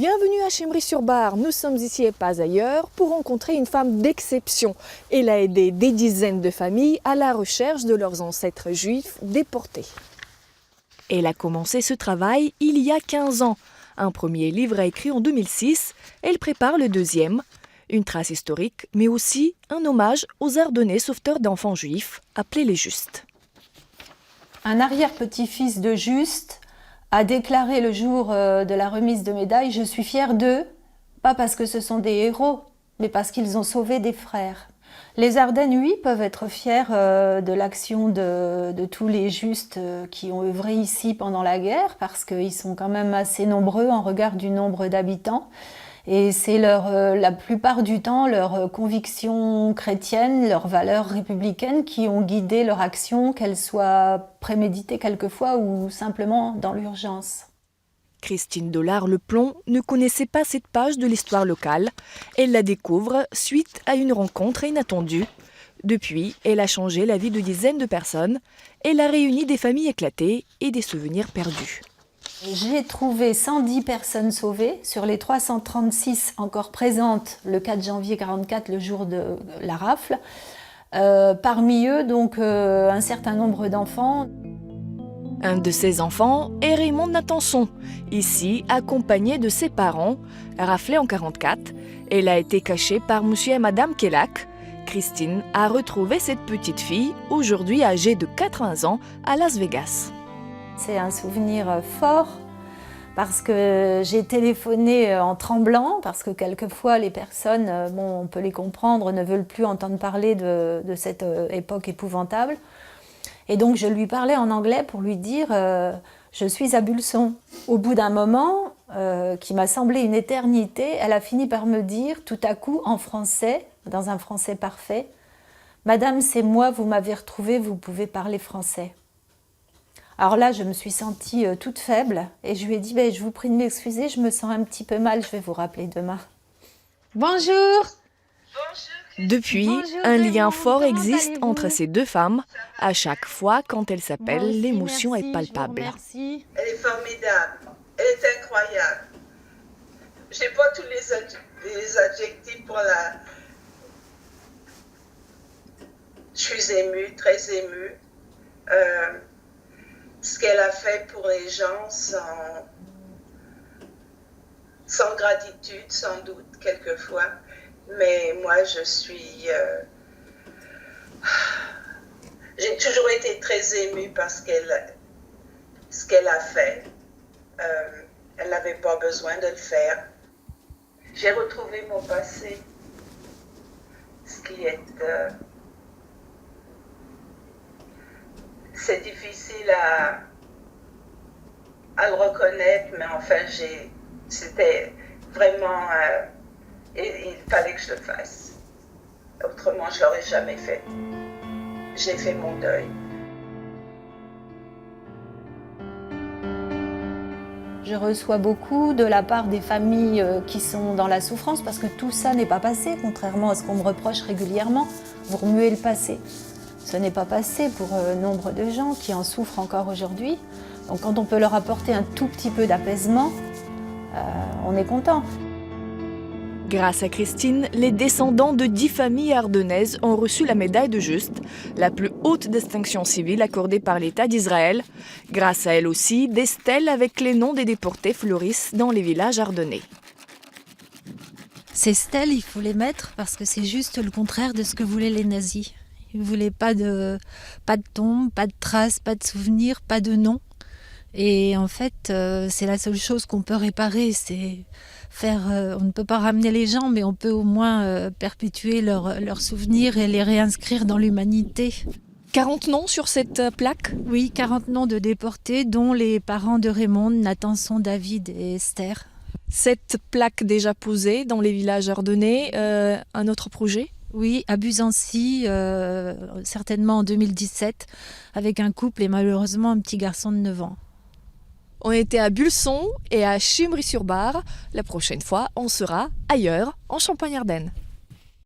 Bienvenue à Chimry-sur-Bar, nous sommes ici et pas ailleurs pour rencontrer une femme d'exception. Elle a aidé des dizaines de familles à la recherche de leurs ancêtres juifs déportés. Elle a commencé ce travail il y a 15 ans. Un premier livre a écrit en 2006, elle prépare le deuxième. Une trace historique, mais aussi un hommage aux Ardennais sauveteurs d'enfants juifs, appelés les Justes. Un arrière-petit-fils de Juste a déclaré le jour de la remise de médailles « Je suis fier d'eux, pas parce que ce sont des héros, mais parce qu'ils ont sauvé des frères ». Les Ardennes, oui, peuvent être fiers de l'action de tous les Justes qui ont œuvré ici pendant la guerre, parce qu'ils sont quand même assez nombreux en regard du nombre d'habitants. Et c'est la plupart du temps leurs convictions chrétiennes, leurs valeurs républicaines qui ont guidé leur action, qu'elles soient préméditées quelquefois ou simplement dans l'urgence. Christine Dollard-Leplon ne connaissait pas cette page de l'histoire locale. Elle la découvre suite à une rencontre inattendue. Depuis, elle a changé la vie de dizaines de personnes. Elle a réuni des familles éclatées et des souvenirs perdus. J'ai trouvé 110 personnes sauvées sur les 336 encore présentes le 4 janvier 1944, le jour de la rafle. Parmi eux, donc, un certain nombre d'enfants. Un de ces enfants est Raymond Natanson, ici accompagné de ses parents, raflés en 1944. Elle a été cachée par monsieur et madame Kellack. Christine a retrouvé cette petite fille, aujourd'hui âgée de 80 ans, à Las Vegas. C'est un souvenir fort parce que j'ai téléphoné en tremblant, parce que quelquefois les personnes, on peut les comprendre, ne veulent plus entendre parler de cette époque épouvantable. Et donc je lui parlais en anglais pour lui dire « je suis à Bulson ». Au bout d'un moment, qui m'a semblé une éternité, elle a fini par me dire tout à coup en français, dans un français parfait, « Madame, c'est moi, vous m'avez retrouvée, vous pouvez parler français ». Alors là, je me suis sentie toute faible et je lui ai dit « je vous prie de m'excuser, je me sens un petit peu mal, je vais vous rappeler demain ». Bonjour. Depuis, un lien fort existe entre ces deux femmes. À chaque fois, quand elles s'appellent, l'émotion est palpable. Elle est formidable, elle est incroyable. Je n'ai pas tous les adjectifs pour la... Je suis émue, très émue. Ce qu'elle a fait pour les gens sans gratitude, sans doute, quelquefois. Mais moi, j'ai toujours été très émue par ce qu'elle a fait. Elle n'avait pas besoin de le faire. J'ai retrouvé mon passé, ce qui est... c'est difficile à le reconnaître, mais enfin, c'était vraiment... il fallait que je le fasse. Autrement, je ne l'aurais jamais fait. J'ai fait mon deuil. Je reçois beaucoup de la part des familles qui sont dans la souffrance, parce que tout ça n'est pas passé, contrairement à ce qu'on me reproche régulièrement. Vous remuez le passé. Ce n'est pas passé pour nombre de gens qui en souffrent encore aujourd'hui. Donc quand on peut leur apporter un tout petit peu d'apaisement, on est content. Grâce à Christine, les descendants de 10 familles ardennaises ont reçu la médaille de Juste, la plus haute distinction civile accordée par l'État d'Israël. Grâce à elle aussi, des stèles avec les noms des déportés fleurissent dans les villages ardennais. Ces stèles, il faut les mettre parce que c'est juste le contraire de ce que voulaient les nazis. Ils ne voulaient pas de tombe, pas de traces, pas de souvenirs, pas de nom. Et en fait, c'est la seule chose qu'on peut réparer, c'est faire... on ne peut pas ramener les gens, mais on peut au moins perpétuer leurs souvenirs et les réinscrire dans l'humanité. 40 noms sur cette plaque ? Oui, 40 noms de déportés, dont les parents de Raymond, Natanson, David et Esther. Cette plaque déjà posée dans les villages ardennais, un autre projet ? Oui, à Buzancy, certainement en 2017, avec un couple et malheureusement un petit garçon de 9 ans. On était à Bulson et à Chimry-sur-Bar. La prochaine fois, on sera ailleurs, en Champagne-Ardenne.